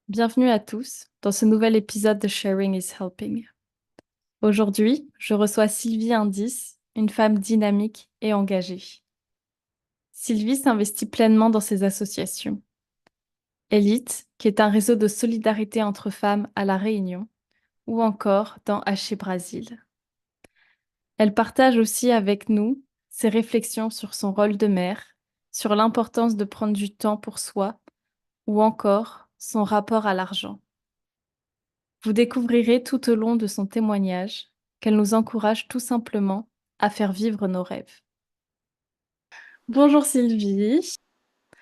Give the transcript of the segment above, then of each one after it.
Bienvenue à tous dans ce nouvel épisode de Sharing is Helping. Aujourd'hui, je reçois Sylvie Indice, une femme dynamique et engagée. Sylvie s'investit pleinement dans ses associations. Elite, qui est un réseau de solidarité entre femmes à La Réunion, ou encore dans Haché Brasil. Elle partage aussi avec nous ses réflexions sur son rôle de mère, sur l'importance de prendre du temps pour soi, ou encore son rapport à l'argent. Vous découvrirez tout au long de son témoignage qu'elle nous encourage tout simplement à faire vivre nos rêves. Bonjour Sylvie.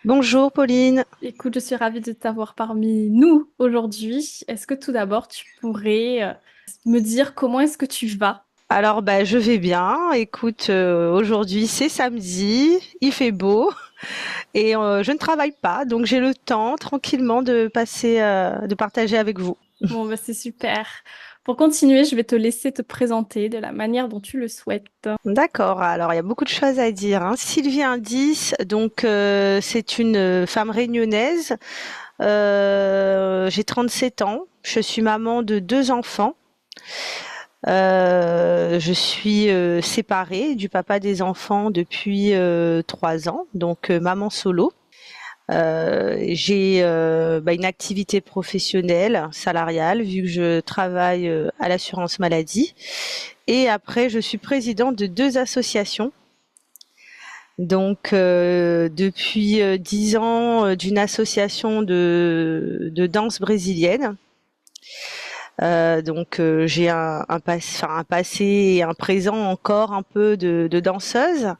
Bonjour Pauline. Écoute, je suis ravie de t'avoir parmi nous aujourd'hui. Est-ce que tout d'abord tu pourrais me dire comment est-ce que tu vas? Alors je vais bien. Écoute, aujourd'hui c'est samedi, il fait beau et je ne travaille pas, donc j'ai le temps tranquillement de passer, de partager avec vous. Bon, bah, c'est super. Pour continuer, je vais te laisser te présenter de la manière dont tu le souhaites. D'accord. Alors il y a beaucoup de choses à dire, hein. Sylvie Indice, donc c'est une femme réunionnaise. J'ai 37 ans. Je suis maman de deux enfants. Je suis séparée du papa des enfants depuis 3 ans, donc maman solo. J'ai une activité professionnelle, salariale, vu que je travaille à l'assurance maladie. Et après, je suis présidente de deux associations. Donc, depuis 10 ans, d'une association de danse brésilienne. J'ai un passé et un présent encore un peu de danseuse.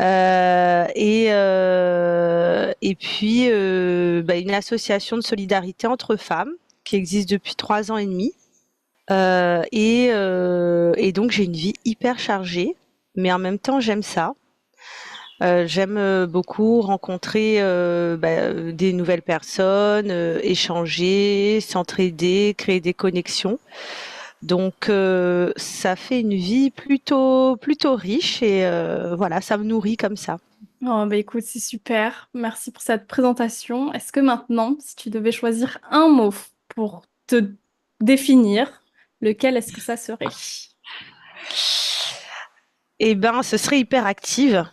Et puis une association de solidarité entre femmes qui existe depuis 3 ans et demi. Et donc j'ai une vie hyper chargée, mais en même temps j'aime ça. J'aime beaucoup rencontrer des nouvelles personnes, échanger, s'entraider, créer des connexions. Donc ça fait une vie plutôt riche et voilà, ça me nourrit comme ça. Oh, bah écoute, c'est super. Merci pour cette présentation. Est-ce que maintenant, si tu devais choisir un mot pour te définir, lequel est-ce que ça serait? Eh ben, ce serait hyperactive.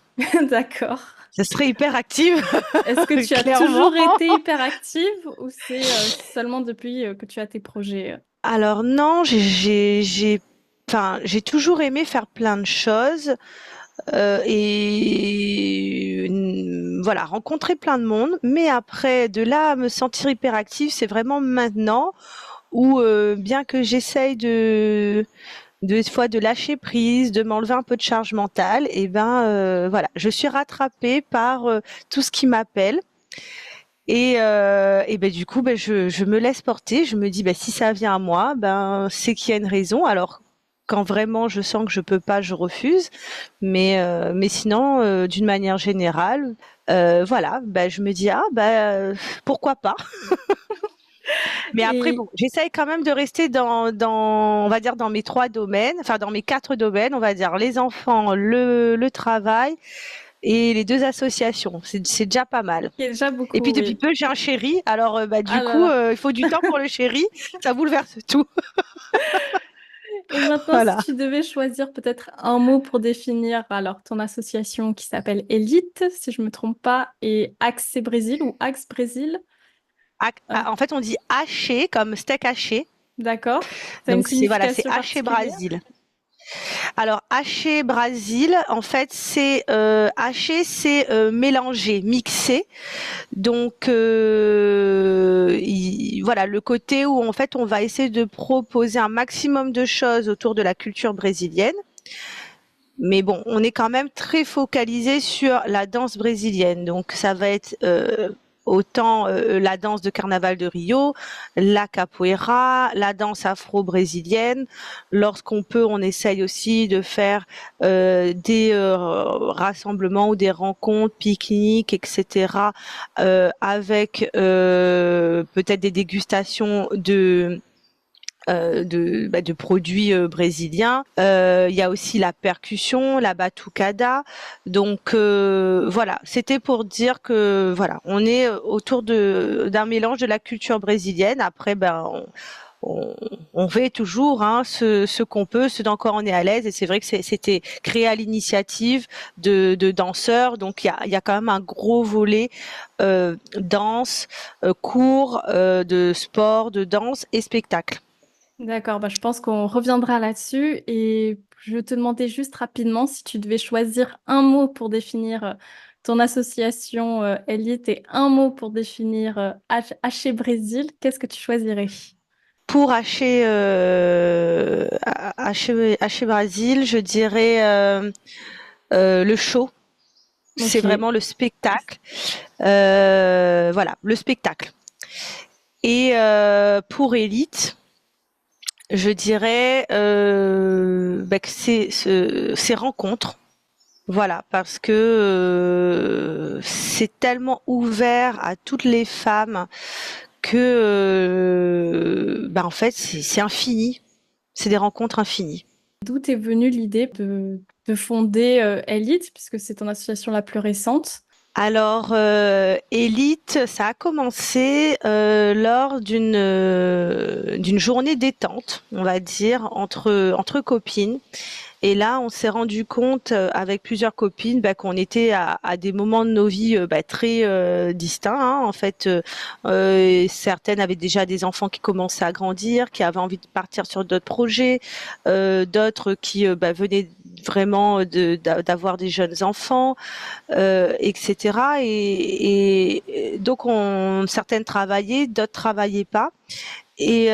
D'accord. Ce serait hyperactive, Est-ce que tu as clairement. toujours été hyperactive ou c'est seulement depuis que tu as tes projets? Alors non, j'ai toujours aimé faire plein de choses voilà, rencontrer plein de monde. Mais après, de là à me sentir hyperactive, c'est vraiment maintenant où bien que j'essaye des fois de lâcher prise, de m'enlever un peu de charge mentale, et voilà, je suis rattrapée par tout ce qui m'appelle. Du coup, je me laisse porter. Je me dis, si ça vient à moi, c'est qu'il y a une raison. Alors, quand vraiment je sens que je peux pas, je refuse. Mais sinon, d'une manière générale, voilà, je me dis, pourquoi pas. Mais après, Et bon, j'essaye quand même de rester on va dire, dans mes 3 domaines, enfin dans mes 4 domaines, on va dire les enfants, le travail et les deux associations. C'est déjà pas mal. il y a déjà Et puis beaucoup, depuis oui. peu, j'ai un chéri. Alors Ah du là coup, là. il faut du temps pour le chéri. Ça bouleverse tout. Et maintenant, si Voilà. tu devais choisir peut-être un mot pour définir alors ton association qui s'appelle Elite, si je me trompe pas, et Axe Brésil ou Axe Brésil, En fait, on dit haché comme steak haché. d'accord? Ça a une Donc c'est signification haché particulière? Brasil. Alors haché Brasil, en fait, c'est haché, c'est mélangé, mixé. Donc voilà le côté où en fait on va essayer de proposer un maximum de choses autour de la culture brésilienne. Mais bon, on est quand même très focalisé sur la danse brésilienne. Donc ça va être autant la danse de Carnaval de Rio, la capoeira, la danse afro-brésilienne. Lorsqu'on peut, on essaye aussi de faire des rassemblements ou des rencontres, pique-niques, etc. Avec peut-être des dégustations de produits brésiliens. Il y a aussi la percussion, la batucada. Donc voilà, c'était pour dire que voilà, on est autour d'un mélange de la culture brésilienne. Après, on, on fait toujours ce qu'on peut, ce dans quoi on est à l'aise. Et c'est vrai que c'était créé à l'initiative de danseurs. Donc il y a quand même un gros volet danse, cours de sport, de danse et spectacle. D'accord, bah, je pense qu'on reviendra là-dessus et je te demandais juste rapidement si tu devais choisir un mot pour définir ton association Elite et un mot pour définir H Brésil, qu'est-ce que tu choisirais? Pour Haché Brasil, je dirais le show. C'est Ok, vraiment le spectacle. Voilà, le spectacle. Et pour Elite, je dirais que ces rencontres. Voilà, parce que c'est tellement ouvert à toutes les femmes que en fait c'est infini. C'est des rencontres infinies. d'où t'es venue l'idée de fonder Elite, puisque c'est ton association la plus récente? Alors, Élite, ça a commencé lors d'une journée détente, on va dire, entre copines. Et là, on s'est rendu compte avec plusieurs copines qu'on était à des moments de nos vies très distincts. En fait, certaines avaient déjà des enfants qui commençaient à grandir, qui avaient envie de partir sur d'autres projets, d'autres qui venaient vraiment d'avoir des jeunes enfants, etc. Et donc, certaines travaillaient, d'autres travaillaient pas. Et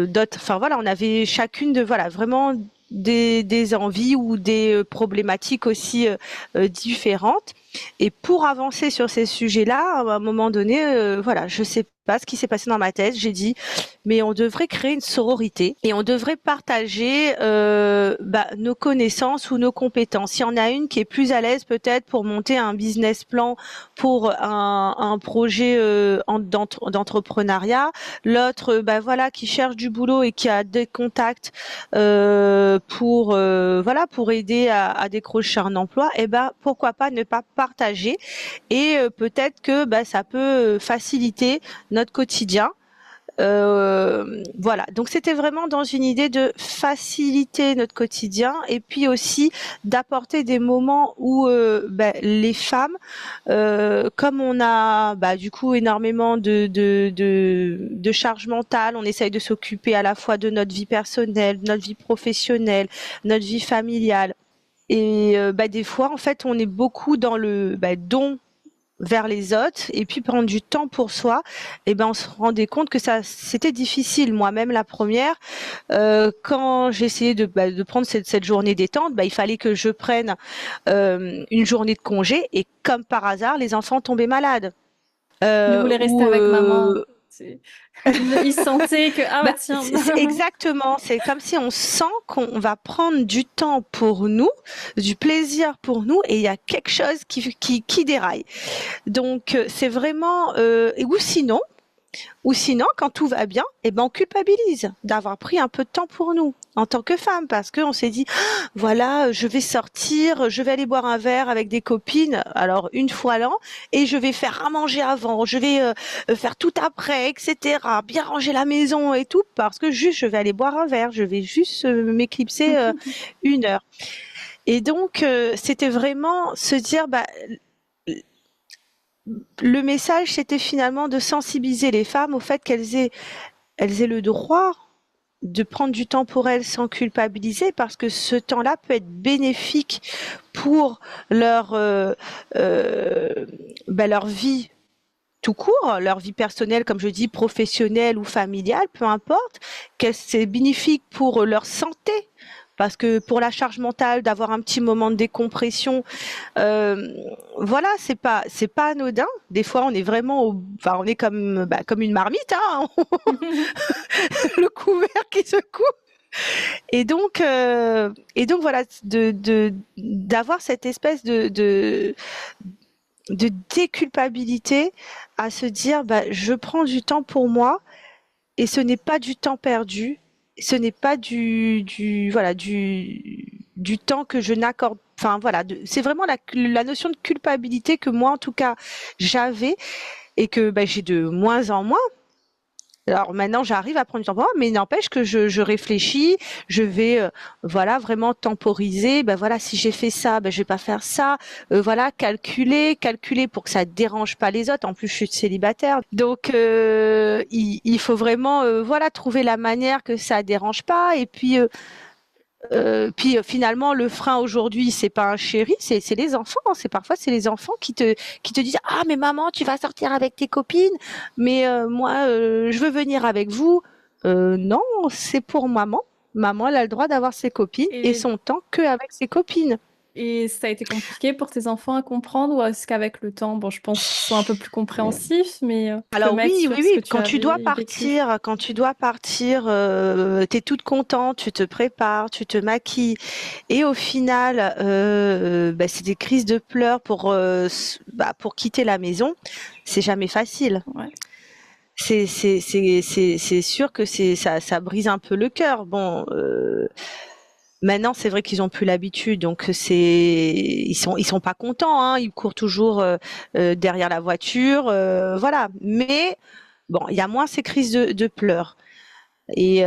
d'autres, enfin voilà, on avait chacune de voilà vraiment des envies ou des problématiques aussi différentes. Et pour avancer sur ces sujets-là, à un moment donné, voilà, je sais pas ce qui s'est passé dans ma tête. J'ai dit, mais on devrait créer une sororité et on devrait partager nos connaissances ou nos compétences. Il y en a une qui est plus à l'aise peut-être pour monter un business plan pour un projet d'entrepreneuriat, l'autre voilà qui cherche du boulot et qui a des contacts pour aider à décrocher un emploi, et pourquoi pas ne pas partager et peut-être que ça peut faciliter notre quotidien. Voilà, donc c'était vraiment dans une idée de faciliter notre quotidien et puis aussi d'apporter des moments où les femmes, comme on a du coup énormément de charge mentale, on essaye de s'occuper à la fois de notre vie personnelle, de notre vie professionnelle, notre vie familiale. Et des fois, en fait, on est beaucoup dans le don vers les autres et puis prendre du temps pour soi. Et on se rendait compte que ça c'était difficile. Moi-même la première, quand j'ai essayé de prendre cette journée détente, il fallait que je prenne une journée de congé et comme par hasard les enfants tombaient malades. Il voulait rester Ou avec maman. Il sentait que, ah bah tiens. exactement, c'est comme si on sent qu'on va prendre du temps pour nous, du plaisir pour nous, et il y a quelque chose qui déraille. Donc c'est vraiment ou sinon quand tout va bien, on culpabilise d'avoir pris un peu de temps pour nous en tant que femme parce qu'on s'est dit voilà, je vais sortir, je vais aller boire un verre avec des copines, alors une fois l'an, et je vais faire à manger avant, je vais faire tout après, etc. Bien ranger la maison et tout parce que juste je vais aller boire un verre, je vais juste m'éclipser une heure. Et donc c'était vraiment se dire le message, c'était finalement de sensibiliser les femmes au fait elles aient le droit de prendre du temps pour elles sans culpabiliser parce que ce temps-là peut être bénéfique pour leur vie tout court, leur vie personnelle, comme je dis, professionnelle ou familiale, peu importe, que c'est bénéfique pour leur santé. Parce que pour la charge mentale, d'avoir un petit moment de décompression, voilà, c'est pas anodin. Des fois, on est vraiment, on est comme une marmite, le couvert qui secoue. Et donc voilà, d'avoir cette espèce de déculpabilité à se dire, je prends du temps pour moi et ce n'est pas du temps perdu, ce n'est pas voilà, du temps que je n'accorde. Enfin voilà, c'est vraiment la notion de culpabilité que moi en tout cas j'avais et que j'ai de moins en moins. Alors maintenant, j'arrive à prendre du temps pour moi, mais il n'empêche que je réfléchis, je vais voilà vraiment temporiser. Ben voilà, si j'ai fait ça, ben je vais pas faire ça. Voilà, calculer pour que ça dérange pas les autres. En plus, je suis célibataire, donc il faut vraiment voilà trouver la manière que ça dérange pas. Et puis finalement, le frein aujourd'hui, c'est pas un chéri, c'est les enfants. C'est les enfants qui te disent ah mais maman, tu vas sortir avec tes copines, mais moi je veux venir avec vous. Non, c'est pour maman. Maman, elle a le droit d'avoir ses copines et Et, son temps que avec ses copines. et ça a été compliqué pour tes enfants à comprendre ou est-ce qu'avec le temps, bon, je pense qu'ils sont un peu plus compréhensifs, mais tu peux Alors mettre oui, oui, sur ce que oui, tu avais vécu. quand tu dois partir, tu toute contente, tu te prépares, tu te maquilles et au final, c'est des crises de pleurs pour quitter la maison. C'est jamais facile. Ouais. C'est sûr que ça brise un peu le cœur. Bon, maintenant, c'est vrai qu'ils ont plus l'habitude, donc ils sont pas contents, hein. Ils courent toujours derrière la voiture, voilà. Mais bon, il y a moins ces crises de pleurs. Et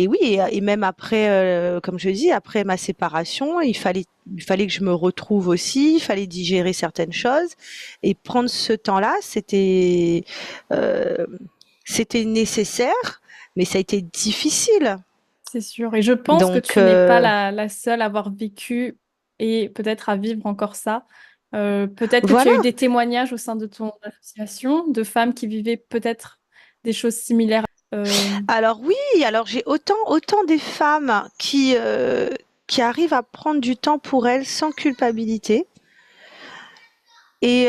oui, et même après, comme je dis, après ma séparation, il fallait que je me retrouve aussi, il fallait digérer certaines choses et prendre ce temps-là, euh, c'était nécessaire, mais ça a été difficile. C'est sûr. Et je pense que Donc, tu n'es pas la seule à avoir vécu et peut-être à vivre encore ça. Peut-être que tu as eu voilà. des témoignages au sein de ton association de femmes qui vivaient peut-être des choses similaires. Euh, Alors oui, alors j'ai autant des femmes qui arrivent à prendre du temps pour elles sans culpabilité, et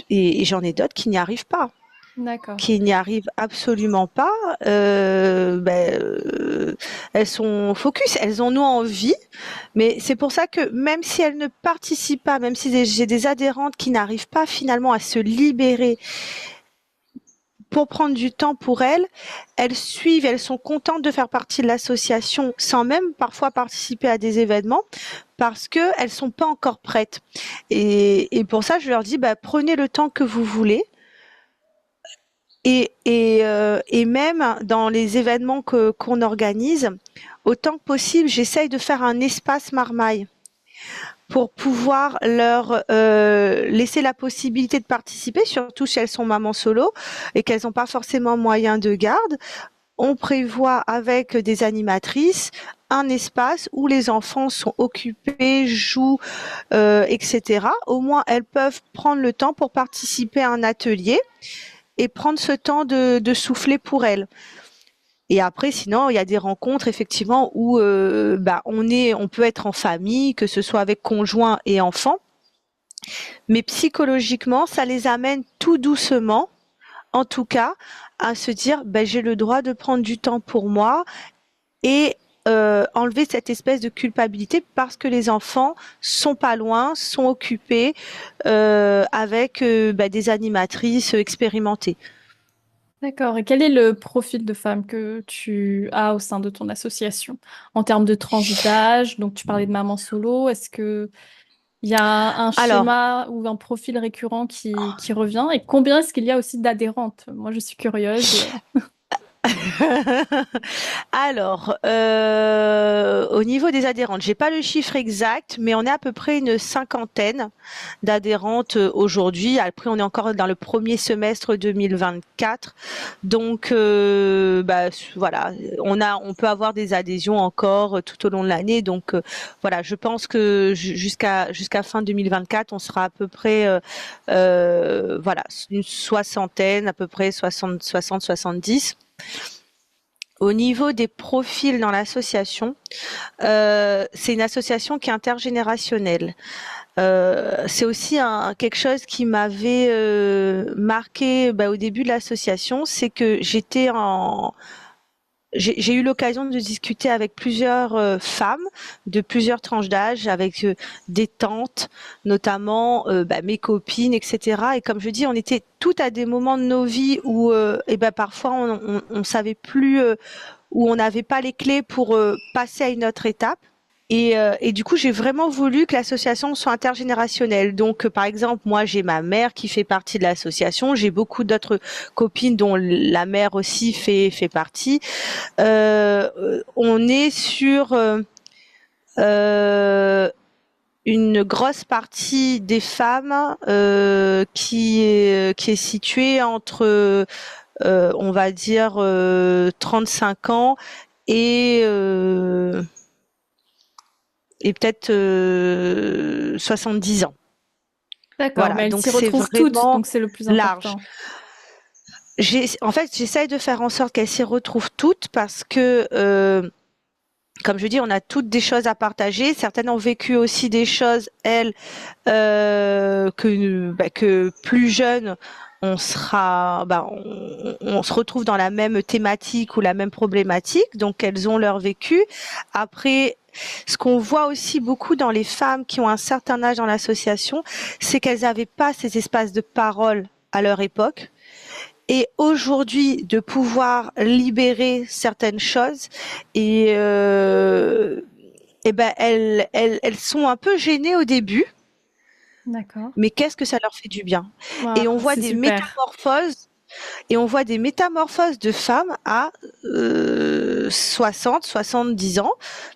et j'en ai d'autres qui n'y arrivent pas. d'accord. Qui n'y arrivent absolument pas, elles sont focus, elles en ont envie, mais c'est pour ça que même si elles ne participent pas, même si j'ai des adhérentes qui n'arrivent pas finalement à se libérer pour prendre du temps pour elles, elles suivent, elles sont contentes de faire partie de l'association sans même parfois participer à des événements parce qu'elles sont pas encore prêtes. Et pour ça, je leur dis, prenez le temps que vous voulez. Et même dans les événements qu'on organise, autant que possible, j'essaye de faire un espace marmaille pour pouvoir leur laisser la possibilité de participer, surtout si elles sont mamans solo et qu'elles n'ont pas forcément moyen de garde. On prévoit avec des animatrices un espace où les enfants sont occupés, jouent, etc. Au moins, elles peuvent prendre le temps pour participer à un atelier et prendre ce temps de souffler pour elles. Et après, sinon, il y a des rencontres effectivement où on peut être en famille, que ce soit avec conjoint et enfant, mais psychologiquement, ça les amène tout doucement, en tout cas, à se dire, j'ai le droit de prendre du temps pour moi et enlever cette espèce de culpabilité parce que les enfants sont pas loin, sont occupés avec des animatrices expérimentées. D'accord. Et quel est le profil de femme que tu as au sein de ton association en termes de tranche d'âge? Donc, tu parlais de maman solo. Est-ce que il y a un Alors, schéma ou un profil récurrent qui revient? Et combien est-ce qu'il y a aussi d'adhérentes? Moi, je suis curieuse. Alors, au niveau des adhérentes, j'ai pas le chiffre exact, mais on est à peu près une cinquantaine d'adhérentes aujourd'hui. Après, on est encore dans le premier semestre 2024, donc voilà, on peut avoir des adhésions encore tout au long de l'année. Donc voilà, je pense que jusqu'à fin 2024, on sera à peu près voilà une soixantaine, à peu près 70. Au niveau des profils dans l'association, c'est une association qui est intergénérationnelle. C'est aussi quelque chose qui m'avait marqué au début de l'association, c'est que j'étais j'ai eu l'occasion de discuter avec plusieurs femmes de plusieurs tranches d'âge, avec des tantes, notamment mes copines, etc. Et comme je dis, on était toutes à des moments de nos vies où, parfois, on savait plus, où on n'avait pas les clés pour passer à une autre étape. Et du coup, j'ai vraiment voulu que l'association soit intergénérationnelle. Donc, par exemple, moi, j'ai ma mère qui fait partie de l'association. J'ai beaucoup d'autres copines dont la mère aussi fait partie. On est sur une grosse partie des femmes qui est située entre, on va dire, 35 ans et euh, et peut-être 70 ans. D'accord, Voilà, mais elles donc s'y c'est retrouvent toutes, vraiment donc c'est le plus large. important. En fait, j'essaye de faire en sorte qu'elles s'y retrouvent toutes parce que, comme je dis, on a toutes des choses à partager. Certaines ont vécu aussi des choses, elles, que plus jeunes, on se retrouve dans la même thématique ou la même problématique. Donc, elles ont leur vécu. Après, ce qu'on voit aussi beaucoup dans les femmes qui ont un certain âge dans l'association, c'est qu'elles n'avaient pas ces espaces de parole à leur époque. Et aujourd'hui, de pouvoir libérer certaines choses elles sont un peu gênées au début, D'accord. mais qu'est-ce que ça leur fait du bien. Waouh, Et on voit c'est des super. métamorphoses, et on voit des métamorphoses de femmes à 60, 70 ans,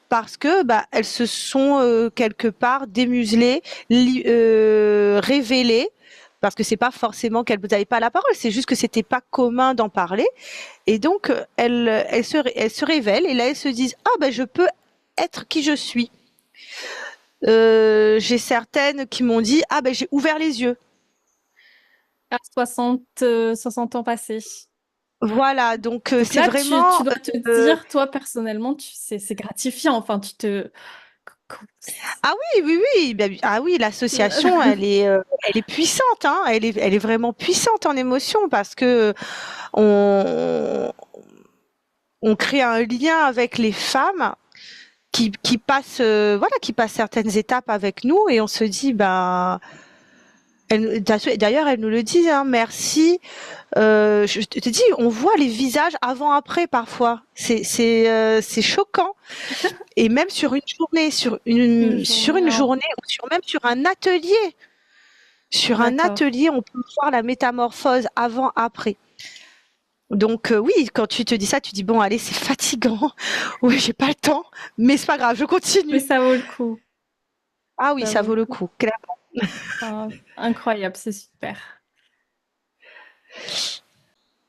parce que elles se sont quelque part démuselées, révélées. Parce que c'est pas forcément qu'elles n'avaient pas la parole, c'est juste que c'était pas commun d'en parler. Et donc, elles se révèlent et là, elles se disent, ah je peux être qui je suis. J'ai certaines qui m'ont dit, ah j'ai ouvert les yeux. À 60 ans passés. Voilà, donc Donc c'est là, tu vraiment, dois te euh, dire, toi, personnellement, c'est gratifiant. Enfin, tu te... ah oui, oui, oui, ah oui, l'association, elle est puissante, hein, elle est vraiment puissante en émotion parce que on, on crée un lien avec les femmes qui passent, voilà, qui passent certaines étapes avec nous et on se dit, d'ailleurs, elle nous le dit, hein, merci. Je te dis, on voit les visages avant-après parfois. C'est choquant. Et même sur une journée, Une sur journée, une oh, journée, ou même sur un d'accord. atelier, on peut voir la métamorphose avant-après. Donc oui, quand tu te dis ça, tu dis bon, allez, c'est fatigant. Oui, j'ai pas le temps, mais c'est pas grave, je Mais continue. ça vaut le coup. Ah oui, Ça ça vaut le vaut le coup. coup, clairement. Enfin, incroyable, c'est super.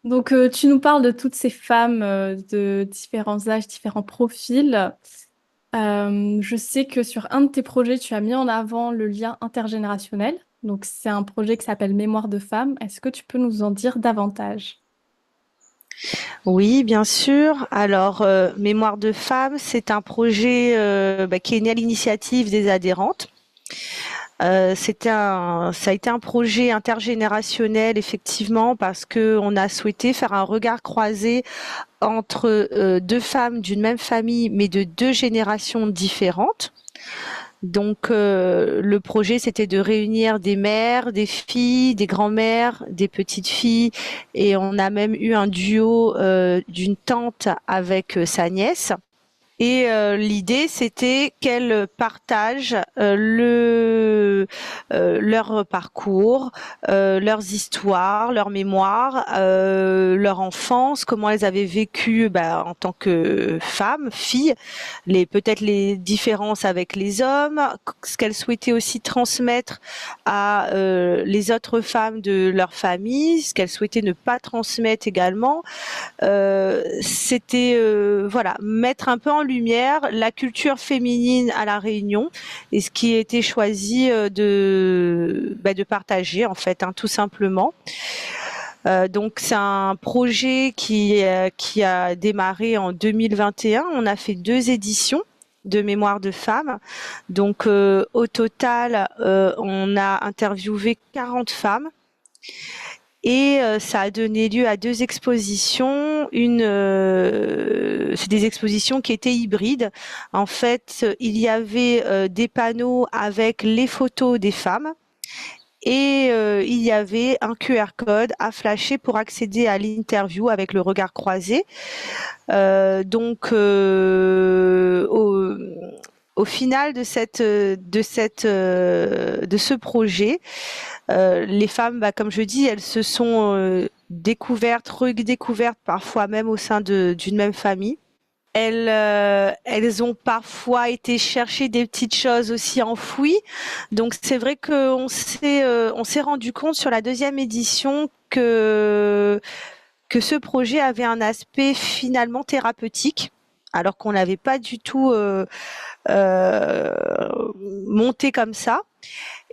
Donc, tu nous parles de toutes ces femmes de différents âges, différents profils. Je sais que sur un de tes projets, tu as mis en avant le lien intergénérationnel. Donc, c'est un projet qui s'appelle Mémoire de femmes. Est-ce que tu peux nous en dire davantage? Oui, bien sûr. Alors, Mémoire de femmes, c'est un projet qui est né à l'initiative des adhérentes. Ça a été un projet intergénérationnel effectivement parce que on a souhaité faire un regard croisé entre deux femmes d'une même famille mais de deux générations différentes. Donc le projet c'était de réunir des mères, des filles, des grands-mères, des petites filles et on a même eu un duo d'une tante avec sa nièce. Et l'idée, c'était qu'elles partagent leur parcours, leurs histoires, leur mémoire, leur enfance, comment elles avaient vécu en tant que femmes, filles, peut-être les différences avec les hommes, ce qu'elles souhaitaient aussi transmettre à les autres femmes de leur famille, ce qu'elles souhaitaient ne pas transmettre également. C'était voilà, mettre un peu en lumière la culture féminine à la Réunion et ce qui a été choisi de partager en fait, hein, tout simplement. Donc c'est un projet qui a démarré en 2021. On a fait 2 éditions de Mémoire de femmes. Donc au total, on a interviewé 40 femmes et ça a donné lieu à 2 expositions. C'est des expositions qui étaient hybrides. En fait, il y avait des panneaux avec les photos des femmes et il y avait un QR code à flasher pour accéder à l'interview avec le regard croisé. Donc, au final de ce projet, les femmes, comme je dis, elles se sont découvertes, redécouvertes, parfois même au sein d'une même famille. Elles ont parfois été chercher des petites choses aussi enfouies. Donc c'est vrai on s'est rendu compte sur la deuxième édition que ce projet avait un aspect finalement thérapeutique, alors qu'on n'avait pas du tout monté comme ça.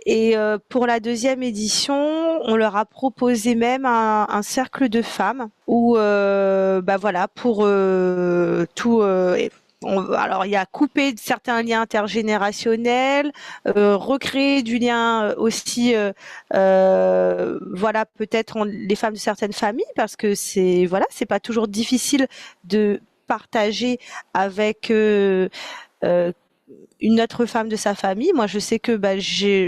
Et pour la deuxième édition, on leur a proposé même un cercle de femmes où, voilà, pour tout. Alors, il y a coupé certains liens intergénérationnels, recréer du lien aussi, voilà, peut-être les femmes de certaines familles, parce que c'est pas toujours difficile de partager avec une autre femme de sa famille. Moi, je sais que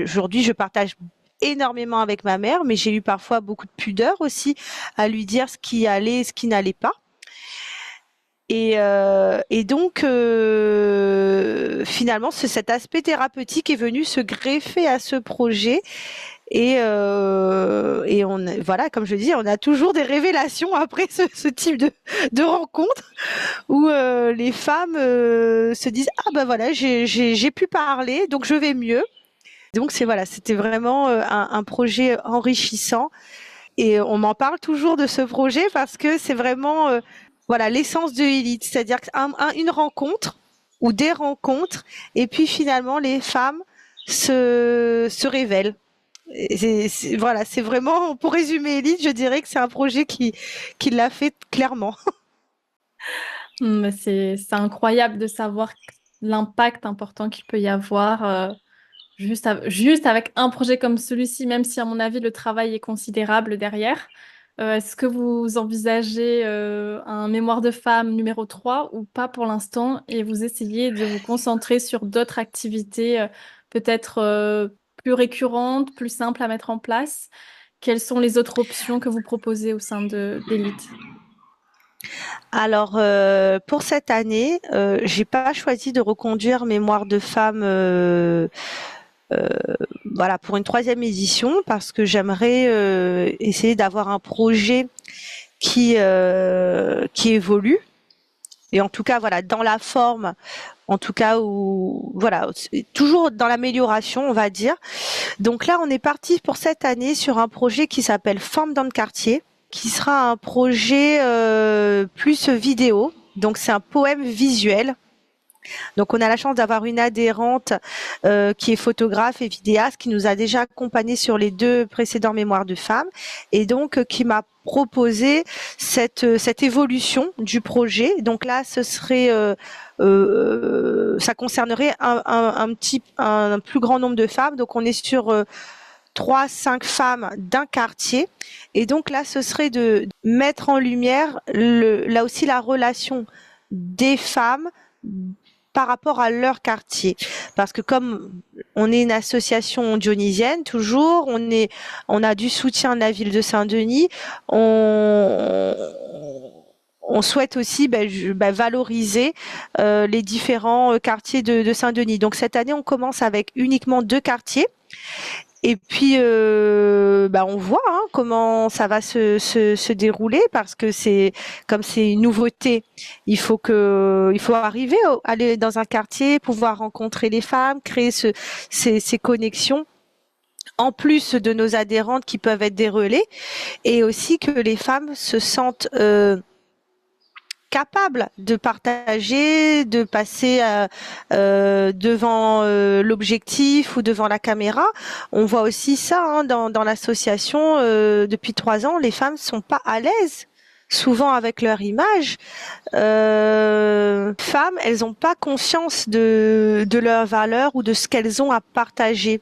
aujourd'hui, je partage énormément avec ma mère, mais j'ai eu parfois beaucoup de pudeur aussi à lui dire ce qui allait et ce qui n'allait pas. Et donc, finalement, cet aspect thérapeutique est venu se greffer à ce projet. Et voilà, comme je dis, on a toujours des révélations après ce type de rencontre où les femmes se disent ah ben voilà, j'ai pu parler, donc je vais mieux. Donc c'était vraiment un projet enrichissant et on m'en parle toujours de ce projet parce que c'est vraiment voilà l'essence de Elite, c'est-à-dire une rencontre ou des rencontres et puis finalement les femmes se révèlent. Voilà, c'est vraiment, pour résumer Elite, je dirais que c'est un projet qui l'a fait clairement. C'est incroyable de savoir l'impact important qu'il peut y avoir juste avec un projet comme celui-ci, même si à mon avis le travail est considérable derrière. Est-ce que vous envisagez un mémoire de femme numéro 3 ou pas pour l'instant et vous essayez de vous concentrer sur d'autres activités peut-être plus récurrentes, plus simples à mettre en place? Quelles sont les autres options que vous proposez au sein d'Elite? Alors pour cette année, j'ai pas choisi de reconduire Mémoire de femme euh, voilà pour une troisième édition parce que j'aimerais essayer d'avoir un projet qui évolue et en tout cas voilà dans la forme en tout cas où voilà toujours dans l'amélioration on va dire. Donc là on est parti pour cette année sur un projet qui s'appelle Femmes dans le quartier, qui sera un projet plus vidéo. Donc c'est un poème visuel. Donc on a la chance d'avoir une adhérente qui est photographe et vidéaste qui nous a déjà accompagnés sur les 2 précédents mémoires de femmes et donc qui m'a proposé cette évolution du projet. Donc là ce serait ça concernerait un plus grand nombre de femmes. Donc on est sur 3-5 femmes d'un quartier. Et donc là, ce serait de mettre en lumière là aussi la relation des femmes par rapport à leur quartier. Parce que comme on est une association dionysienne, toujours, on a du soutien de la ville de Saint-Denis, on souhaite aussi valoriser les différents quartiers de Saint-Denis. Donc cette année, on commence avec uniquement 2 quartiers. Et puis, on voit comment ça va se dérouler parce que comme c'est une nouveauté, il faut arriver à aller dans un quartier, pouvoir rencontrer les femmes, créer ces connexions. En plus de nos adhérentes qui peuvent être des relais, et aussi que les femmes se sentent capable de partager, de passer devant l'objectif ou devant la caméra. On voit aussi ça dans l'association. Depuis 3 ans, les femmes sont pas à l'aise souvent avec leur image. Femmes, elles n'ont pas conscience de leurs valeurs ou de ce qu'elles ont à partager.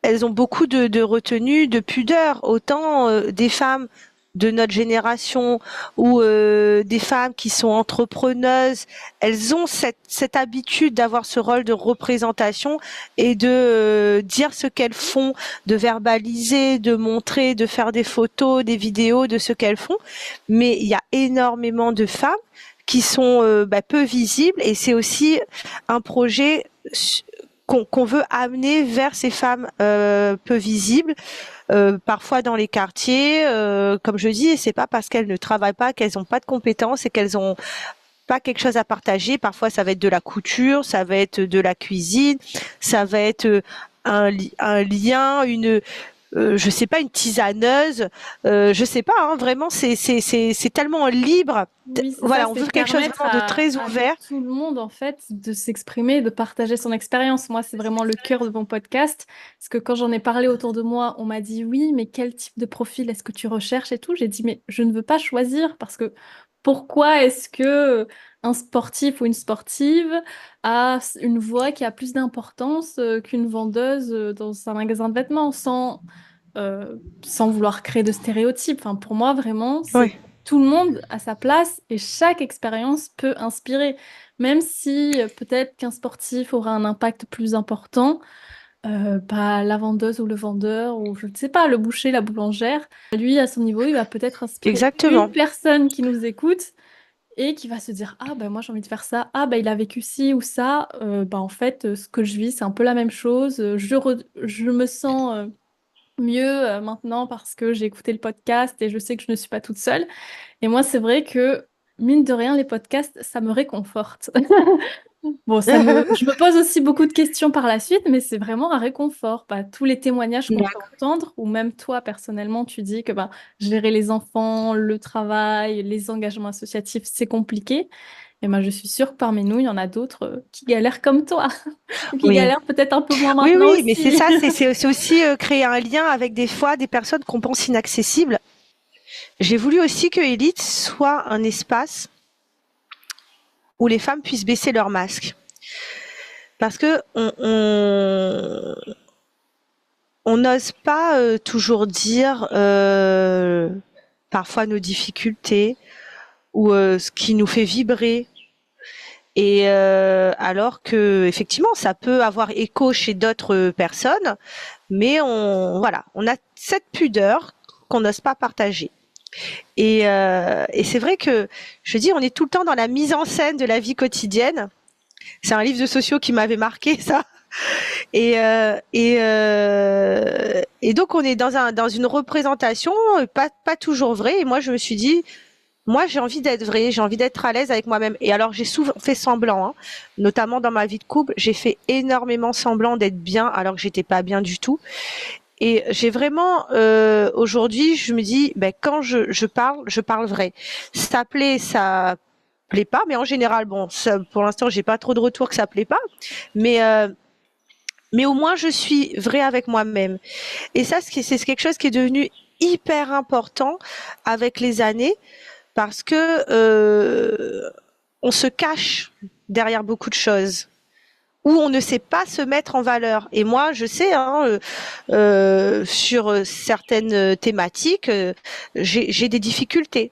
elles ont beaucoup de retenue, de pudeur. Autant des femmes de notre génération ou des femmes qui sont entrepreneuses, elles ont cette habitude d'avoir ce rôle de représentation et de dire ce qu'elles font, de verbaliser, de montrer, de faire des photos, des vidéos de ce qu'elles font. Mais il y a énormément de femmes qui sont peu visibles et c'est aussi un projet qu'on veut amener vers ces femmes peu visibles, parfois dans les quartiers. Comme je dis, c'est pas parce qu'elles ne travaillent pas qu'elles n'ont pas de compétences et qu'elles ont pas quelque chose à partager. Parfois, ça va être de la couture, ça va être de la cuisine, ça va être un lien, je sais pas, une tisaneuse, je sais pas, hein, vraiment, c'est tellement libre. Oui, c'est ça, Voilà, on c'est veut quelque chose permettre vraiment de très à ouvert. tout le monde, en fait, de s'exprimer, de partager son expérience. Moi, c'est vraiment le cœur de mon podcast. Parce que quand j'en ai parlé autour de moi, on m'a dit, oui, mais quel type de profil est-ce que tu recherches et tout. J'ai dit, mais je ne veux pas choisir parce que pourquoi est-ce que un sportif ou une sportive a une voix qui a plus d'importance qu'une vendeuse dans un magasin de vêtements sans vouloir créer de stéréotypes. Enfin, pour moi, vraiment, c'est Ouais, tout le monde à sa place et chaque expérience peut inspirer. Même si peut-être qu'un sportif aura un impact plus important, bah, la vendeuse ou le vendeur, ou je ne sais pas, le boucher, la boulangère, lui, à son niveau, il va peut-être inspirer une exactement. personne qui nous écoute et qui va se dire, ah bah moi j'ai envie de faire ça, ah bah il a vécu ci ou ça, bah en fait ce que je vis c'est un peu la même chose, je me sens mieux maintenant parce que j'ai écouté le podcast et je sais que je ne suis pas toute seule. Et moi, c'est vrai que, mine de rien, les podcasts, ça me réconforte. Bon, je me pose aussi beaucoup de questions par la suite, mais c'est vraiment un réconfort. Bah, tous les témoignages qu'on peut D'accord. entendre, ou même toi, personnellement, tu dis que bah, gérer les enfants, le travail, les engagements associatifs, c'est compliqué. Et ben, je suis sûre que parmi nous, il y en a d'autres qui galèrent comme toi, ou qui Oui. galèrent peut-être un peu moins Oui, maintenant oui, mais c'est aussi. ça, c'est aussi créer un lien avec des fois des personnes qu'on pense inaccessibles. J'ai voulu aussi que Elite soit un espace où les femmes puissent baisser leur masque. Parce que on n'ose pas toujours dire parfois nos difficultés ou ce qui nous fait vibrer. Et alors que effectivement, ça peut avoir écho chez d'autres personnes, mais voilà, on a cette pudeur qu'on n'ose pas partager. Et c'est vrai que je dis, on est tout le temps dans la mise en scène de la vie quotidienne. C'est un livre de sociaux qui m'avait marqué ça. Et donc on est dans une représentation pas toujours vraie. Et moi je me suis dit, moi j'ai envie d'être vraie, j'ai envie d'être à l'aise avec moi-même. Et alors j'ai souvent fait semblant, hein, notamment dans ma vie de couple, j'ai fait énormément semblant d'être bien alors que j'étais pas bien du tout. Et j'ai vraiment aujourd'hui, je me dis, ben quand je parle vrai. Ça plaît, ça plaît pas, mais en général, bon, ça, pour l'instant, j'ai pas trop de retours que ça plaît pas, mais euh, mais au moins je suis vraie avec moi-même. Et ça, c'est quelque chose qui est devenu hyper important avec les années parce que on se cache derrière beaucoup de choses où on ne sait pas se mettre en valeur. Et moi, je sais, hein, sur certaines thématiques, j'ai des difficultés.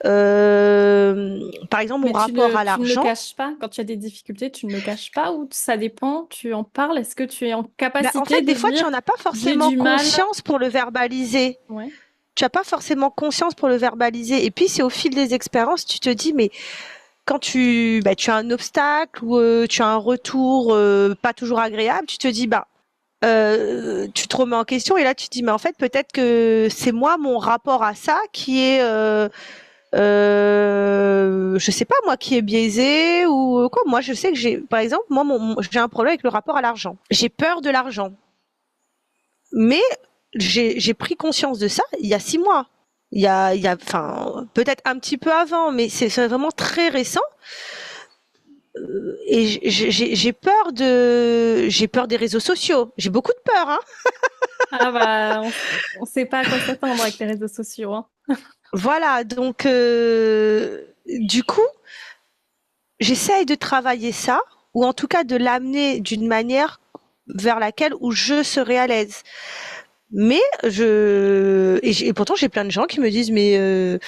Par exemple, mon Mais rapport à tu ne le l'argent. caches pas, quand tu as des difficultés, tu ne le caches pas ou ça dépend, tu en parles, est-ce que tu es en Ben, en capacité fait, de des fois, tu dire en as pas j'ai forcément du mal? conscience pour le verbaliser. Ouais. Tu as pas forcément conscience pour le verbaliser. Et puis, c'est au fil des expériences, tu te dis, mais quand tu as un obstacle ou tu as un retour pas toujours agréable, tu te dis, bah, tu te remets en question et là tu te dis mais en fait peut-être que c'est moi mon rapport à ça qui est je sais pas moi qui est biaisé ou quoi. Moi je sais que j'ai par exemple moi j'ai un problème avec le rapport à l'argent. J'ai peur de l'argent. Mais j'ai pris conscience de ça il y a 6 mois. Enfin peut-être un petit peu avant, mais c'est vraiment très récent. Et j'ai peur des réseaux sociaux. J'ai beaucoup de peur, hein. Ah bah, on sait pas à quoi s'attendre avec les réseaux sociaux, hein. Voilà, donc du coup, j'essaye de travailler ça, ou en tout cas de l'amener d'une manière. vers laquelle où je serai à l'aise. Mais et pourtant j'ai plein de gens qui me disent mais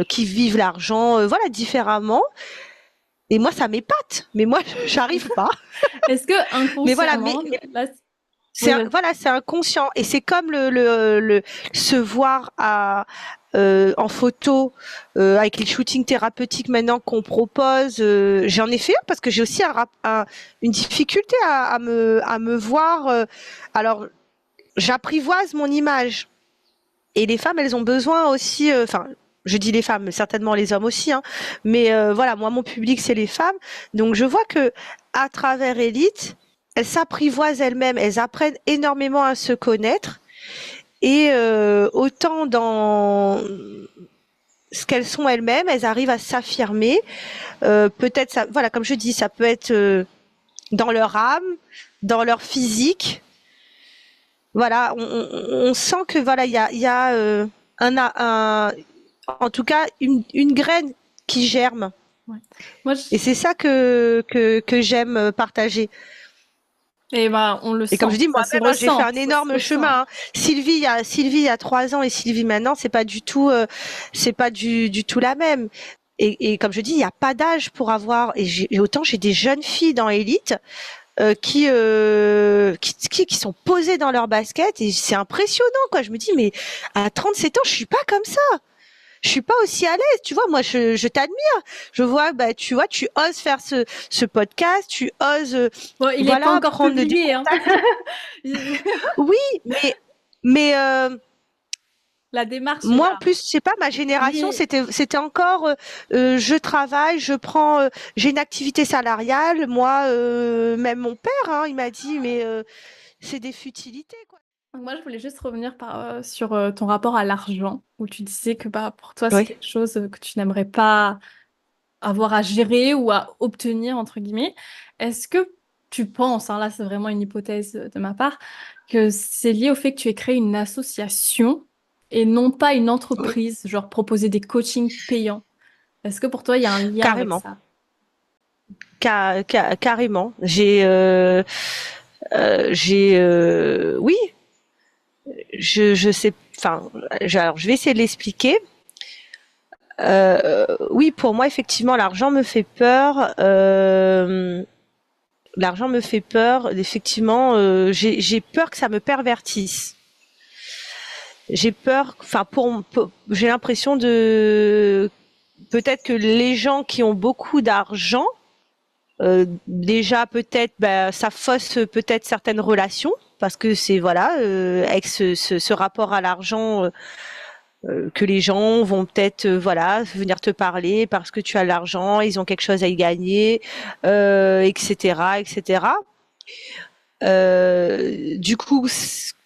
qui vivent l'argent voilà différemment. Et moi ça m'épate. Mais moi j'arrive pas. Est-ce que Mais voilà, inconsciemment, là, oui, c'est voilà, c'est inconscient et c'est comme le se voir en photo avec les shootings thérapeutiques maintenant qu'on propose. J'en ai fait un parce que j'ai aussi une difficulté à me voir. Alors j'apprivoise mon image et les femmes, elles ont besoin aussi. Enfin, je dis les femmes, certainement les hommes aussi, hein, mais voilà, moi mon public c'est les femmes, donc je vois que à travers Elite, elles s'apprivoisent elles-mêmes, elles apprennent énormément à se connaître et autant dans ce qu'elles sont elles-mêmes, elles arrivent à s'affirmer. Peut-être ça, voilà, comme je dis, ça peut être dans leur âme, dans leur physique. Voilà, on sent que voilà, il y a en tout cas une graine qui germe. ouais. Moi, Et c'est ça que j'aime partager. et ben, on le Et comme sent, je dis ça se moi-même, hein, j'ai fait ressent, un ça se énorme ressent. chemin, hein. Sylvie il y a 3 ans et Sylvie maintenant, c'est pas du tout la même. Et comme je dis, il n'y a pas d'âge pour avoir. Et autant j'ai des jeunes filles dans Elite qui sont posées dans leur basket et c'est impressionnant quoi. Je me dis mais à 37 ans, je suis pas comme ça. Je suis pas aussi à l'aise, tu vois. Moi, je t'admire. Je vois, bah, tu vois, tu oses faire ce podcast, tu oses, Bon, il n'est pas voilà, encore prendre du publié, hein. contact. Oui, mais La démarche est moi, en là. plus, je sais pas, ma génération, Mais c'était encore, je travaille, j'ai une activité salariale. Moi, même mon père, hein, il m'a dit, mais c'est des futilités, quoi. moi, je voulais juste revenir sur ton rapport à l'argent, où tu disais que bah, pour toi, c'est Oui, quelque chose que tu n'aimerais pas avoir à gérer ou à obtenir, entre guillemets. Est-ce que tu penses, hein, là c'est vraiment une hypothèse de ma part, que c'est lié au fait que tu aies créé une association et non pas une oui, entreprise, genre proposer des coachings payants? Est-ce que pour toi, il y a un lien avec carrément, ça? carrément. Oui, je sais, enfin, alors je vais essayer de l'expliquer. Oui, pour moi, effectivement, l'argent me fait peur. L'argent me fait peur. Effectivement, j'ai peur que ça me pervertisse. J'ai peur, enfin, j'ai l'impression de peut-être que les gens qui ont beaucoup d'argent, déjà peut-être, bah, ça fausse peut-être certaines relations parce que c'est voilà, avec ce rapport à l'argent. Que les gens vont peut-être voilà venir te parler parce que tu as l'argent, ils ont quelque chose à y gagner, etc., etc. Du coup,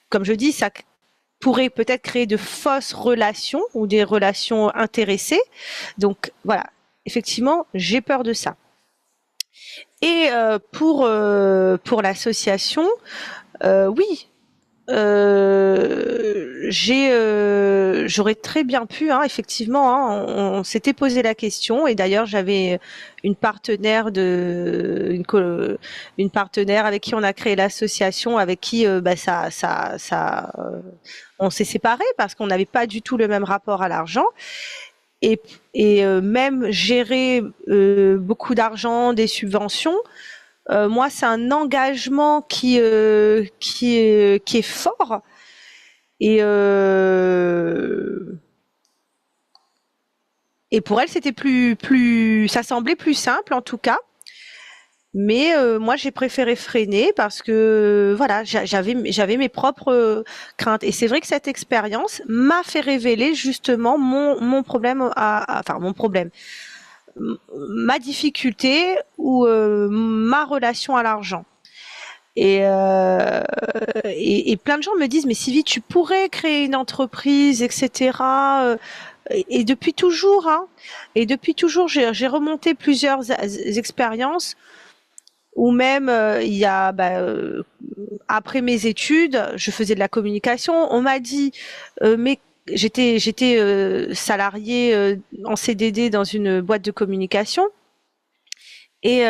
comme je dis, ça pourrait peut-être créer de fausses relations ou des relations intéressées. Donc voilà, effectivement, j'ai peur de ça. Et pour l'association, oui, j'aurais très bien pu, hein, effectivement, hein, on s'était posé la question et d'ailleurs j'avais une partenaire une partenaire avec qui on a créé l'association, avec qui bah, on s'est séparés parce qu'on n'avait pas du tout le même rapport à l'argent et, même gérer beaucoup d'argent, des subventions. Moi, c'est un engagement qui est fort et pour elle, c'était ça semblait plus simple en tout cas. Mais moi, j'ai préféré freiner parce que voilà, j'avais mes propres craintes. Et c'est vrai que cette expérience m'a fait révéler justement mon problème, enfin mon problème, ma difficulté ou ma relation à l'argent. Et plein de gens me disent, mais Sylvie, tu pourrais créer une entreprise, etc. Et depuis toujours, hein, et depuis toujours, j'ai remonté plusieurs expériences ou même il y a après mes études, je faisais de la communication. On m'a dit, mais j'étais salariée en CDD dans une boîte de communication et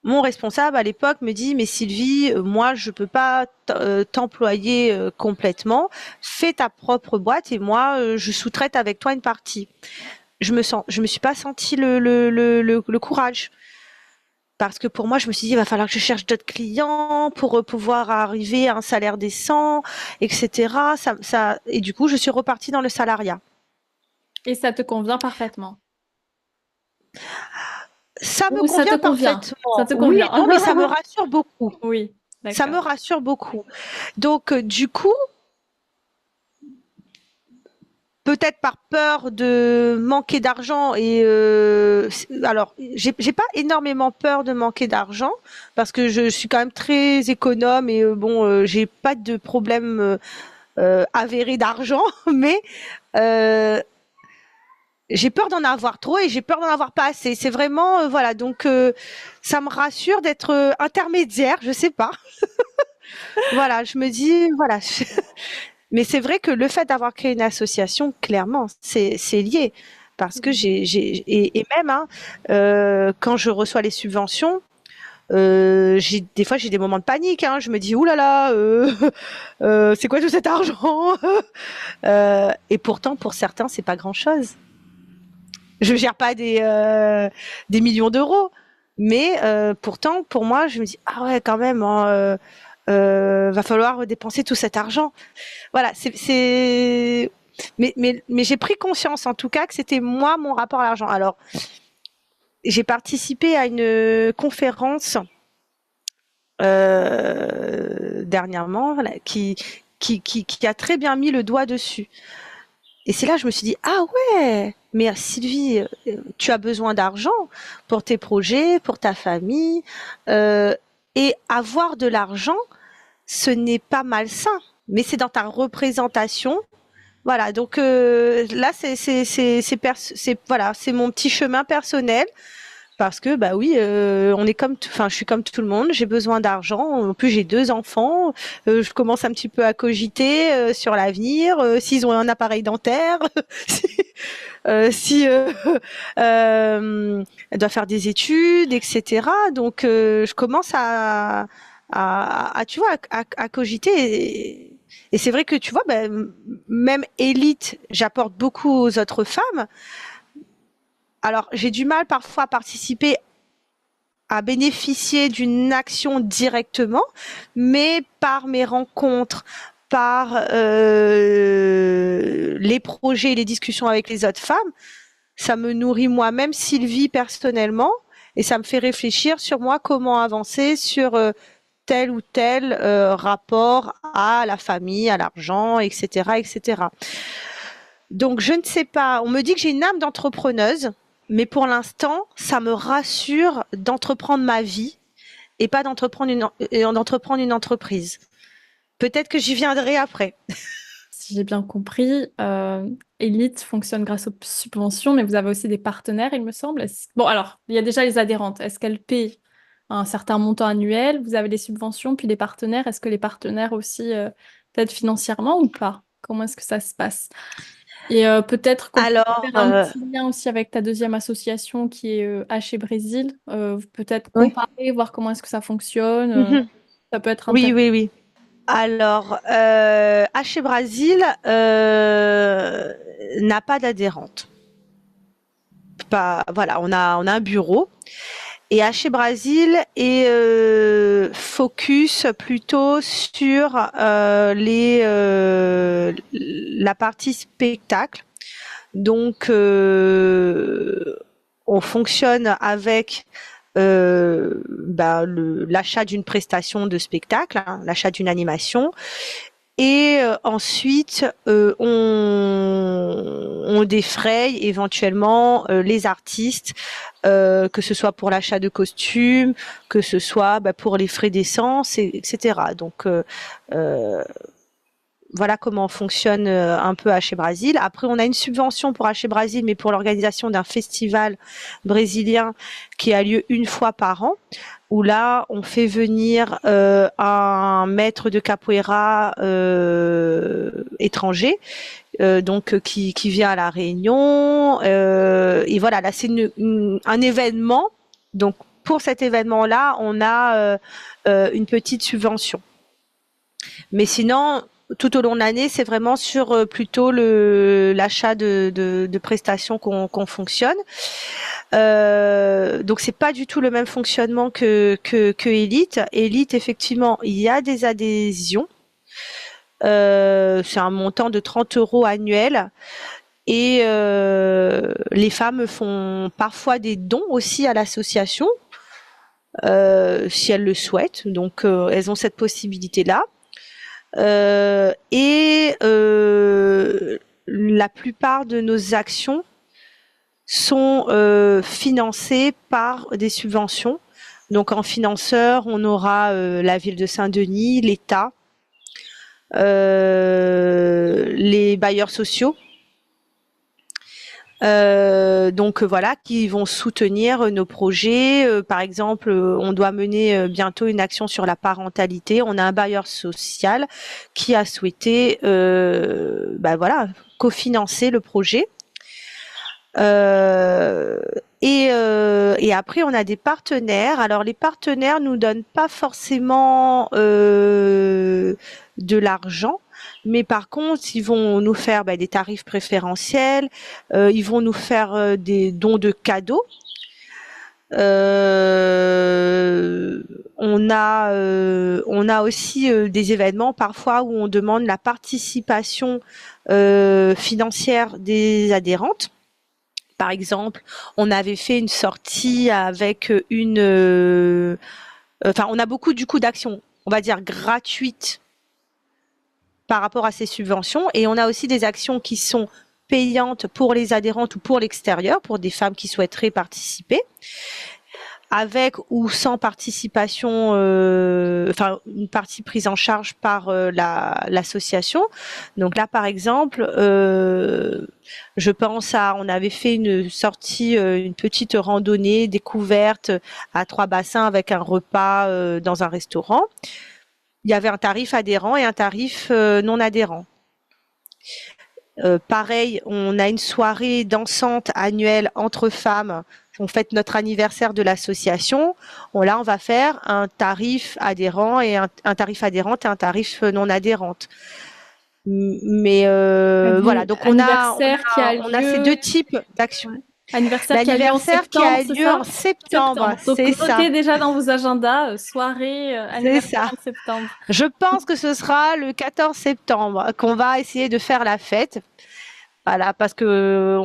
mon responsable à l'époque me dit, mais Sylvie, moi je peux pas t'employer complètement. Fais ta propre boîte et moi je sous-traite avec toi une partie. Je me suis pas senti le courage. Parce que pour moi, je me suis dit, il va falloir que je cherche d'autres clients pour pouvoir arriver à un salaire décent, etc. Et du coup, je suis repartie dans le salariat. Et ça te convient parfaitement. Ça me Ou ça te convient convient? Ça parfaitement. te Oui et convient. non, mais ça me rassure beaucoup. Oui, Ça me d'accord. rassure beaucoup. Donc, du coup, peut-être par peur de manquer d'argent alors j'ai pas énormément peur de manquer d'argent parce que je suis quand même très économe et j'ai pas de problème avéré d'argent, mais euh, j'ai peur d'en avoir trop et j'ai peur d'en avoir pas assez. C'est vraiment voilà, donc ça me rassure d'être intermédiaire, je sais pas. Voilà, je me dis voilà. Mais c'est vrai que le fait d'avoir créé une association, clairement, c'est lié. Parce que et même hein, quand je reçois les subventions, des fois j'ai des moments de panique. Hein, je me dis oulala, là là, c'est quoi tout cet argent et pourtant pour certains c'est pas grand chose. Je gère pas des millions d'euros, mais pourtant pour moi je me dis ah ouais quand même, hein, va falloir dépenser tout cet argent. Voilà, mais j'ai pris conscience en tout cas que c'était moi mon rapport à l'argent. Alors, j'ai participé à une conférence dernièrement voilà, qui a très bien mis le doigt dessus. Et c'est là que je me suis dit, ah ouais, mais Sylvie, tu as besoin d'argent pour tes projets, pour ta famille, et avoir de l'argent, ce n'est pas malsain, mais c'est dans ta représentation. Voilà, donc là, voilà, c'est mon petit chemin personnel parce que bah oui, on est enfin, je suis comme tout le monde, j'ai besoin d'argent. En plus, j'ai deux enfants, je commence un petit peu à cogiter sur l'avenir, s'ils ont un appareil dentaire, si elle doit faire des études, etc. Donc, je commence tu vois, à cogiter. Et c'est vrai que tu vois, ben, même élite, j'apporte beaucoup aux autres femmes. Alors, j'ai du mal parfois à participer, à bénéficier d'une action directement, mais par mes rencontres, par les projets, les discussions avec les autres femmes, ça me nourrit moi-même, Sylvie, personnellement, et ça me fait réfléchir sur moi, comment avancer sur tel ou tel rapport à la famille, à l'argent, etc., etc. Donc, je ne sais pas. On me dit que j'ai une âme d'entrepreneuse, mais pour l'instant, ça me rassure d'entreprendre ma vie et pas d'entreprendre une entreprise. Peut-être que j'y viendrai après. Si j'ai bien compris, Elite fonctionne grâce aux subventions, mais vous avez aussi des partenaires, il me semble. Bon, alors, il y a déjà les adhérentes. Est-ce qu'elles paient un certain montant annuel? Vous avez les subventions, puis les partenaires. Est-ce que les partenaires aussi t'aident financièrement ou pas? Comment est-ce que ça se passe? Et peut-être qu'on peut Alors, faire un petit lien aussi avec ta deuxième association qui est H Brésil. Peut-être oui. comparer, voir comment est-ce que ça fonctionne. Mhm. Ça peut être Oui, intéressant. oui, oui. Alors, H Brasil n'a pas d'adhérente. Pas, voilà, on a un bureau. Et H Brasil est focus plutôt sur la partie spectacle. Donc, on fonctionne avec l'achat d'une prestation de spectacle, hein, l'achat d'une animation. Et ensuite, on défraye éventuellement les artistes, que ce soit pour l'achat de costumes, que ce soit pour les frais d'essence, etc. Donc, voilà comment fonctionne un peu H Brasil. Après, on a une subvention pour H Brasil, mais pour l'organisation d'un festival brésilien qui a lieu une fois par an, où là, on fait venir un maître de capoeira étranger, qui vient à la Réunion. Et voilà, là, c'est un événement. Donc, pour cet événement-là, on a une petite subvention. Mais sinon, tout au long de l'année, c'est vraiment sur plutôt l'achat de prestations qu'on fonctionne. Donc c'est pas du tout le même fonctionnement que Elite. Elite, effectivement, il y a des adhésions. C'est un montant de 30 € annuel. Et les femmes font parfois des dons aussi à l'association, si elles le souhaitent. Donc elles ont cette possibilité-là. Et la plupart de nos actions sont financées par des subventions. Donc en financeur, on aura la ville de Saint-Denis, l'État, les bailleurs sociaux. Donc voilà, qui vont soutenir nos projets. Par exemple, on doit mener bientôt une action sur la parentalité. On a un bailleur social qui a souhaité voilà, cofinancer le projet. Et après, on a des partenaires. Alors, les partenaires nous donnent pas forcément de l'argent, mais par contre, ils vont nous faire des tarifs préférentiels. Ils vont nous faire des dons de cadeaux. On a aussi des événements parfois où on demande la participation financière des adhérentes. Par exemple, on avait fait une sortie avec on a beaucoup du coup d'actions, on va dire gratuites par rapport à ces subventions, et on a aussi des actions qui sont payantes pour les adhérentes ou pour l'extérieur, pour des femmes qui souhaiteraient participer, avec ou sans participation, une partie prise en charge par l'association. Donc là, par exemple, je pense on avait fait une sortie, une petite randonnée découverte à Trois-Bassins avec un repas dans un restaurant. Il y avait un tarif adhérent et un tarif non adhérent. Pareil, on a une soirée dansante annuelle entre femmes. On fête notre anniversaire de l'association. Là, on va faire un tarif adhérent et un tarif adhérente et un tarif non adhérente. Mais voilà, donc on a ces deux types d'actions. Ouais. Anniversaire qui a lieu en septembre, Donc c'est notez ça. déjà dans vos agendas, soirée anniversaire en septembre. Je pense que ce sera le 14 septembre qu'on va essayer de faire la fête. Voilà, parce que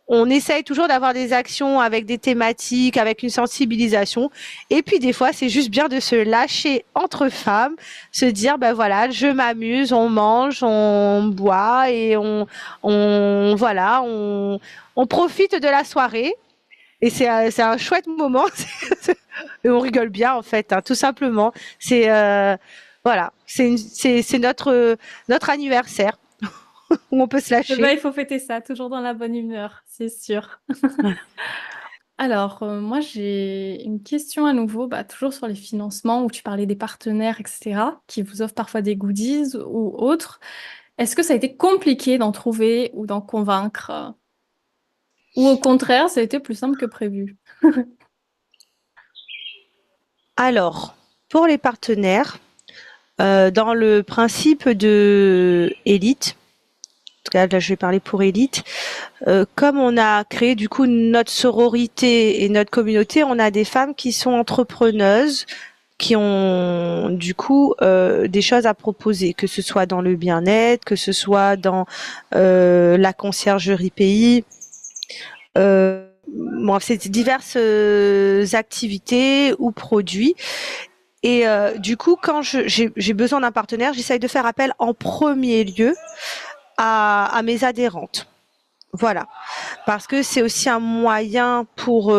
on essaye toujours d'avoir des actions avec des thématiques, avec une sensibilisation. Et puis des fois, c'est juste bien de se lâcher entre femmes, se dire voilà, je m'amuse, on mange, on boit et on profite de la soirée. Et c'est un chouette moment. Et on rigole bien en fait, tout simplement. C'est voilà, c'est notre anniversaire. Où on peut se lâcher. Il faut fêter ça, toujours dans la bonne humeur, c'est sûr. Alors, moi, j'ai une question à nouveau, toujours sur les financements, où tu parlais des partenaires, etc., qui vous offrent parfois des goodies ou autres. Est-ce que ça a été compliqué d'en trouver ou d'en convaincre? Ou au contraire, ça a été plus simple que prévu? Alors, pour les partenaires, dans le principe de Elite, en tout cas là je vais parler pour Elite, comme on a créé du coup notre sororité et notre communauté, on a des femmes qui sont entrepreneuses, qui ont du coup des choses à proposer, que ce soit dans le bien-être, que ce soit dans la conciergerie pays, c'est diverses activités ou produits. Et du coup, quand j'ai besoin d'un partenaire, j'essaye de faire appel en premier lieu à mes adhérentes. Voilà, parce que c'est aussi un moyen pour moi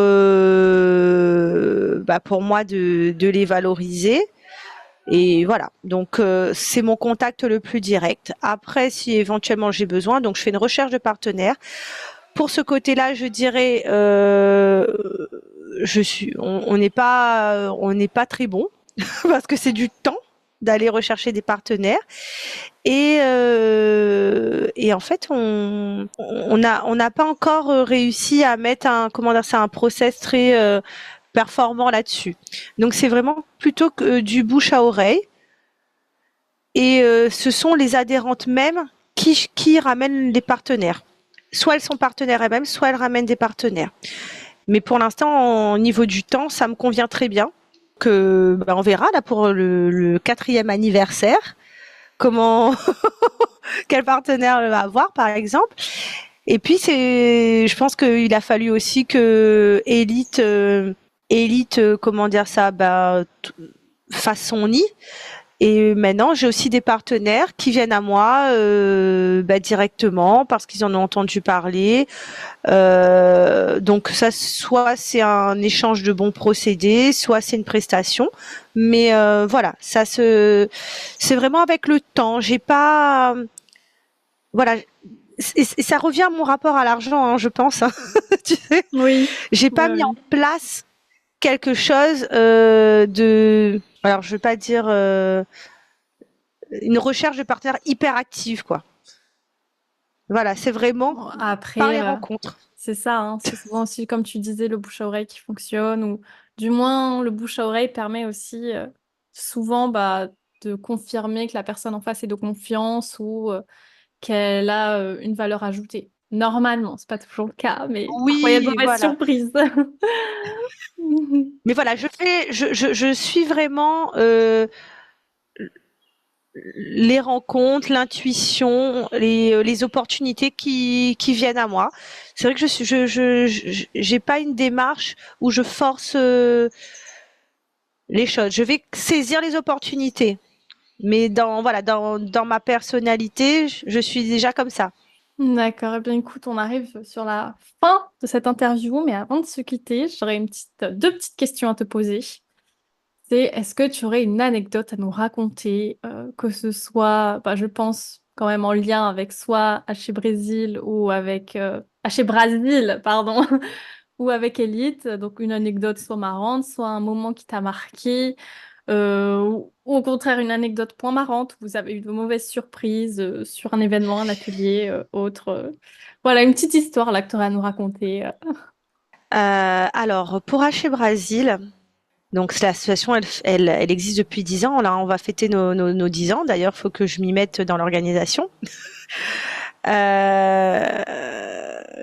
de les valoriser. Et voilà, donc c'est mon contact le plus direct. Après, si éventuellement j'ai besoin, donc je fais une recherche de partenaire. Pour ce côté-là, je dirais, on n'est pas très bon parce que c'est du temps d'aller rechercher des partenaires. Et et en fait, on n'a pas encore réussi à mettre un process très performant là-dessus. Donc c'est vraiment plutôt que du bouche à oreille. Et ce sont les adhérentes mêmes qui ramènent les partenaires. Soit elles sont partenaires elles-mêmes, soit elles ramènent des partenaires. Mais pour l'instant, au niveau du temps, ça me convient très bien. On verra là pour le 4e anniversaire comment quel partenaire elle va avoir par exemple. Et puis je pense qu'il a fallu aussi que Elite, comment dire ça, fasse son nid. Et maintenant, j'ai aussi des partenaires qui viennent à moi directement parce qu'ils en ont entendu parler. Donc ça, soit c'est un échange de bons procédés, soit c'est une prestation. Mais voilà, c'est vraiment avec le temps. J'ai pas, voilà, et ça revient à mon rapport à l'argent, hein, je pense. Hein. Tu sais, Oui, j'ai oui, pas mis oui. en place quelque chose alors je veux pas dire une recherche de partenaires hyper active, quoi. Voilà, c'est vraiment Bon, par les après, rencontres. c'est ça, hein, c'est souvent aussi, comme tu disais, le bouche à oreille qui fonctionne, ou du moins, le bouche à oreille permet aussi souvent de confirmer que la personne en face est de confiance ou qu'elle a une valeur ajoutée. Normalement, c'est pas toujours le cas, mais parfois il y a de Oui, mauvaises voilà. surprises. Mais voilà, je suis vraiment les rencontres, l'intuition, les opportunités qui viennent à moi. C'est vrai que j'ai pas une démarche où je force les choses. Je vais saisir les opportunités. Mais dans ma personnalité, je suis déjà comme ça. D'accord, eh bien écoute, on arrive sur la fin de cette interview, mais avant de se quitter, j'aurais deux petites questions à te poser. C'est est-ce que tu aurais une anecdote à nous raconter, que ce soit, je pense quand même en lien avec soit Haché Brésil ou avec Haché Brasil, pardon, ou avec Elite, donc une anecdote soit marrante, soit un moment qui t'a marqué, ou au contraire une anecdote point marrante, où vous avez eu de mauvaises surprises sur un événement, un atelier, autre. Voilà, une petite histoire là que tu aurais à nous raconter. Alors, pour Haché Brasil, donc l'association, elle existe depuis 10 ans. Là, on va fêter nos 10 ans. D'ailleurs, il faut que je m'y mette dans l'organisation.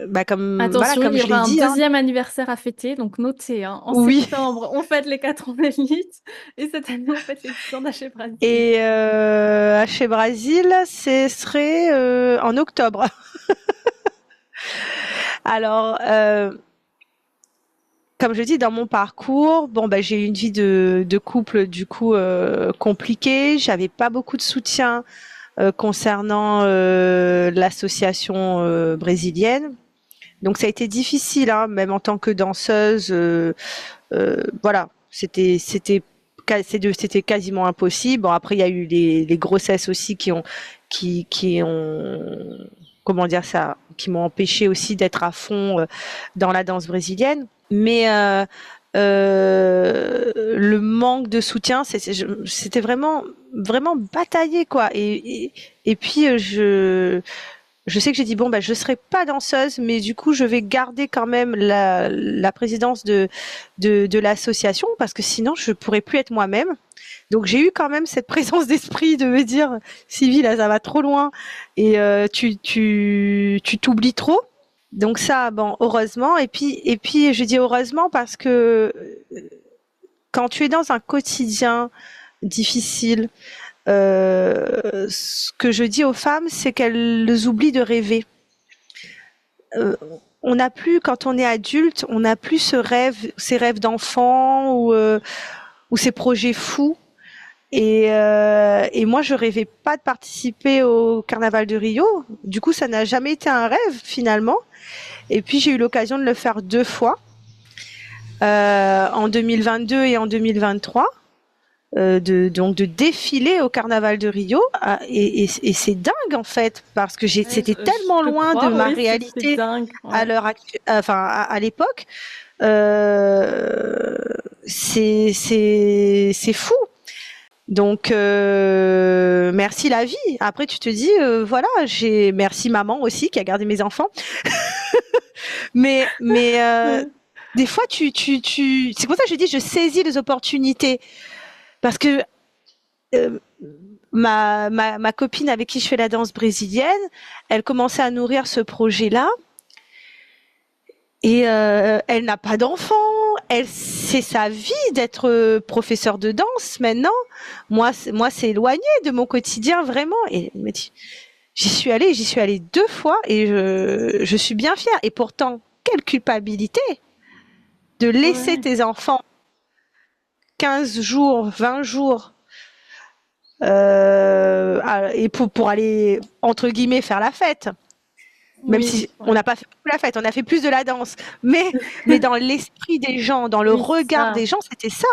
Voilà, Attention, il comme y je aura l'ai un dit, hein. deuxième anniversaire à fêter, donc notez, hein. En Oui. septembre, on fête les 4 ans d'élite, et cette année, on fête les 10 ans d'Haché Brasil. Et Haché Brasil, ce serait en octobre. Alors, comme je dis, dans mon parcours, j'ai eu une vie de couple du coup compliquée. J'avais pas beaucoup de soutien concernant l'association brésilienne. Donc ça a été difficile, hein, même en tant que danseuse. Voilà, c'était quasiment impossible. Bon, après il y a eu les grossesses aussi qui ont comment dire ça, qui m'ont empêché aussi d'être à fond dans la danse brésilienne. Mais le manque de soutien, c'était vraiment bataillé quoi. Et puis je sais que j'ai dit bon je serai pas danseuse, mais du coup je vais garder quand même la présidence de l'association parce que sinon je pourrais plus être moi-même. Donc j'ai eu quand même cette présence d'esprit de me dire Sylvie là ça va trop loin et tu t'oublies trop. Donc ça bon heureusement et puis je dis heureusement parce que quand tu es dans un quotidien difficile, ce que je dis aux femmes, c'est qu'elles oublient de rêver. Euh, on n'a plus, quand on est adulte, on n'a plus ces rêves d'enfant ou ces projets fous. Et moi, je rêvais pas de participer au Carnaval de Rio. Du coup, ça n'a jamais été un rêve finalement. Et puis, j'ai eu l'occasion de le faire 2 fois, en 2022 et en 2023. Donc de défiler au Carnaval de Rio et c'est dingue en fait parce que Ouais, c'était je tellement peux loin de croire, ma oui, c'est réalité dingue. à Ouais. l'heure actuelle, enfin à l'époque. C'est fou. Donc, merci la vie. Après, tu te dis, voilà, merci maman aussi qui a gardé mes enfants. Mais Ouais. des fois, c'est pour ça que je dis, je saisis les opportunités parce que euh, ma copine avec qui je fais la danse brésilienne, elle commençait à nourrir ce projet-là et elle n'a pas d'enfant. Elle, c'est sa vie d'être professeur de danse maintenant. Moi, c'est éloigné de mon quotidien vraiment. Et elle me dit, j'y suis allée 2 fois et je suis bien fière. Et pourtant, quelle culpabilité de laisser Ouais. tes enfants 15 jours, 20 jours, et pour aller, entre guillemets, faire la fête. Même Oui, si on ouais. n'a pas fait beaucoup la fête, on a fait plus de la danse. Mais dans l'esprit des gens, dans le Oui, regard ça, des gens, c'était ça.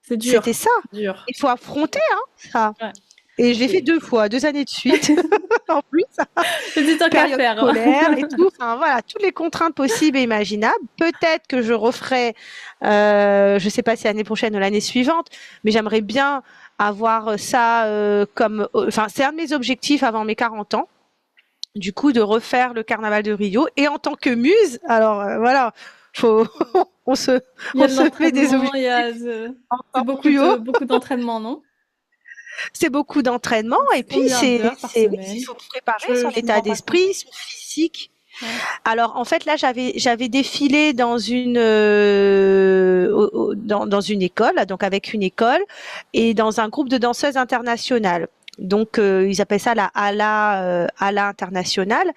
c'est C'était dur. ça. Dur. Il faut affronter, hein, ça. Ouais. Et je l'ai fait Et 2 fois, 2 années de suite, en plus, j'ai dit tant qu'à période faire. scolaire et tout. Enfin, voilà, toutes les contraintes possibles et imaginables. Peut-être que je referai, je sais pas si l'année prochaine ou l'année suivante, mais j'aimerais bien avoir ça comme, enfin, c'est un de mes objectifs avant mes 40 ans. Du coup, de refaire le carnaval de Rio. Et en tant que muse, alors voilà, faut, on se, Il y on a de se met des l'entraînement, il y a objectifs c'est encore plus haut. beaucoup d'entraînement, non? C'est beaucoup d'entraînement et C'est puis combien d'heures par oui, il semaine? faut préparer son Je me état rends pas compte. d'esprit, son physique. Ouais. Alors en fait là, j'avais défilé dans une dans une école, donc avec une école et dans un groupe de danseuses internationales. Donc ils appellent ça la ALA internationale.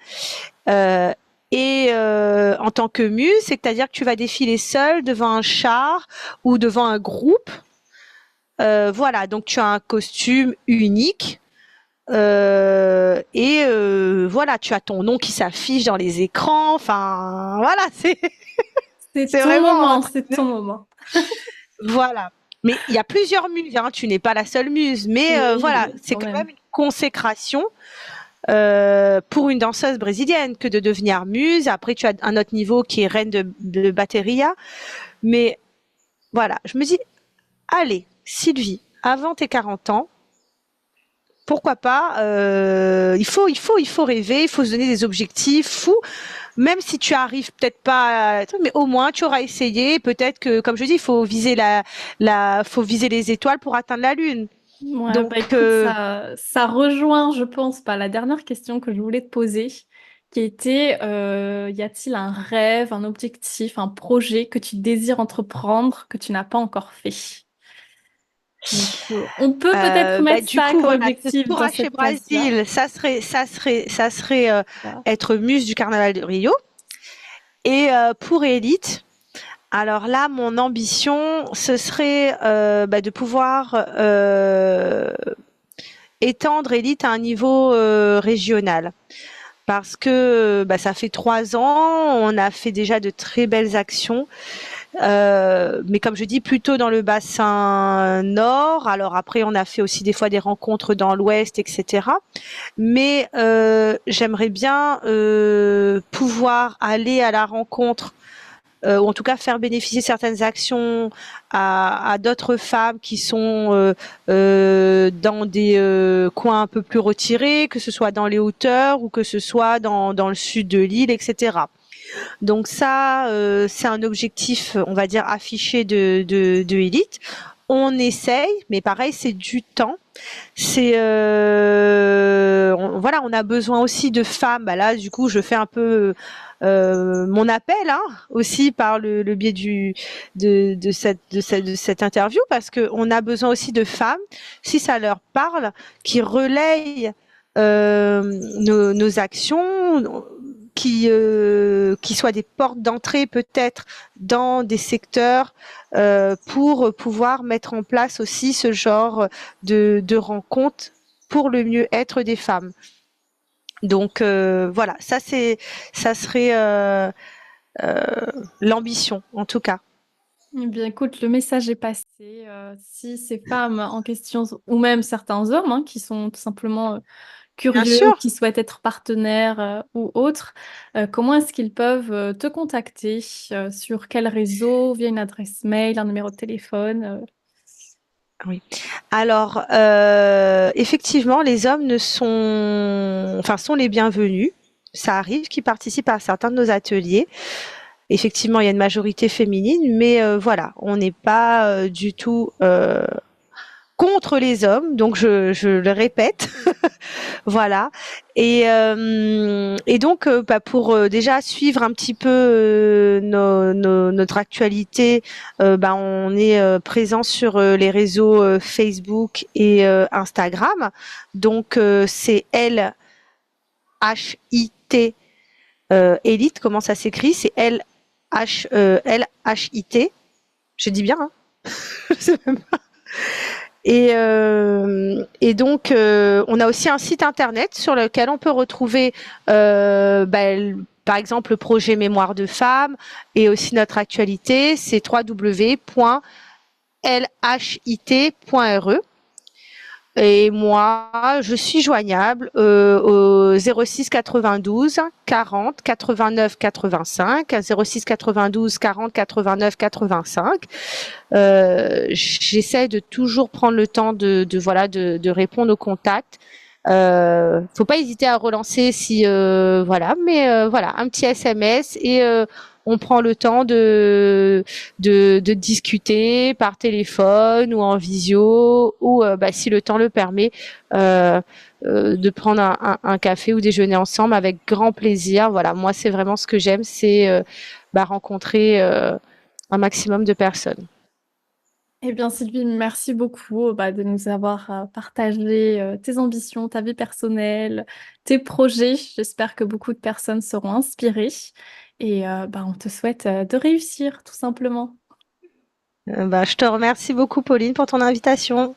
Euh, en tant que muse, c'est-à-dire que tu vas défiler seule devant un char ou devant un groupe. Voilà, donc tu as un costume unique. Voilà, tu as ton nom qui s'affiche dans les écrans. Enfin, voilà, C'est c'est ton vraiment un moment, truc c'est de... ton moment. Voilà. Mais il y a plusieurs muses, hein, tu n'es pas la seule muse. Mais voilà, Oui, c'est quand quand même. même une consécration pour une danseuse brésilienne que de devenir muse. Après, tu as un autre niveau qui est reine de bateria. Mais voilà, je me dis, allez, Sylvie, avant tes 40 ans, pourquoi pas il faut rêver, il faut se donner des objectifs fous, même si tu arrives peut-être pas, mais au moins tu auras essayé. Peut-être que, comme je dis, il faut viser faut viser les étoiles pour atteindre la lune. Ouais, bah Donc, écoute, ça rejoint, je pense, pas la dernière question que je voulais te poser, qui était, y a-t-il un rêve, un objectif, un projet que tu désires entreprendre que tu n'as pas encore fait? Donc, on peut peut-être bah, mettre du ça coup, comme voilà, ce objectif tour dans à chez cette case-là. Brésil, ça serait Ça. être muse du Carnaval de Rio. Et pour Élite, alors là, mon ambition, ce serait bah, de pouvoir étendre Élite à un niveau régional. Parce que bah, ça fait 3 ans, on a fait déjà de très belles actions, mais comme je dis, plutôt dans le bassin nord. Alors après, on a fait aussi des fois des rencontres dans l'ouest, etc. Mais j'aimerais bien pouvoir aller à la rencontre ou en tout cas faire bénéficier certaines actions à d'autres femmes qui sont dans des coins un peu plus retirés, que ce soit dans les hauteurs ou que ce soit dans le sud de l'île, etc. Donc ça, c'est un objectif, on va dire, affiché de Elite. On essaye, mais pareil, c'est du temps. Voilà, on a besoin aussi de femmes. Bah là, du coup, je fais un peu mon appel hein, aussi par le biais de cette interview parce qu'on a besoin aussi de femmes, si ça leur parle, qui relayent nos actions, qui soient des portes d'entrée peut-être dans des secteurs pour pouvoir mettre en place aussi ce genre de rencontres pour le mieux-être des femmes. Donc voilà, ça serait l'ambition en tout cas. Eh bien, écoute, le message est passé. Si ces femmes en question, ou même certains hommes hein, qui sont tout simplement Bien curieux ou sûr. qui souhaitent être partenaires ou autres, comment est-ce qu'ils peuvent te contacter? Sur quel réseau? Via une adresse mail, un numéro de téléphone? Oui. Alors, effectivement, les hommes ne sont enfin, sont les bienvenus. Ça arrive qu'ils participent à certains de nos ateliers. Effectivement, il y a une majorité féminine, mais voilà, on n'est pas, du tout, contre les hommes, donc je le répète. Voilà. Et donc, bah, pour déjà suivre un petit peu notre actualité, bah, on est présent sur les réseaux Facebook et Instagram. Donc, c'est LHIT Elite. Comment ça s'écrit? C'est LHIT. Je dis bien, hein. Je sais même et donc, on a aussi un site internet sur lequel on peut retrouver, bah, par exemple, le projet Mémoire de femmes et aussi notre actualité. C'est www.lhit.re. Et moi, je suis joignable au 06 92 40 89 85, 06 92 40 89 85. J'essaie de toujours prendre le temps de répondre aux contacts. Faut pas hésiter à relancer si voilà, mais voilà, un petit SMS et on prend le temps de discuter par téléphone ou en visio ou bah, si le temps le permet, euh, de prendre un café ou déjeuner ensemble avec grand plaisir. Voilà, moi c'est vraiment ce que j'aime, c'est bah, rencontrer un maximum de personnes. Eh bien, Sylvie, merci beaucoup bah, de nous avoir partagé tes ambitions, ta vie personnelle, tes projets. J'espère que beaucoup de personnes seront inspirées et bah, on te souhaite de réussir, tout simplement. Bah, je te remercie beaucoup, Pauline, pour ton invitation.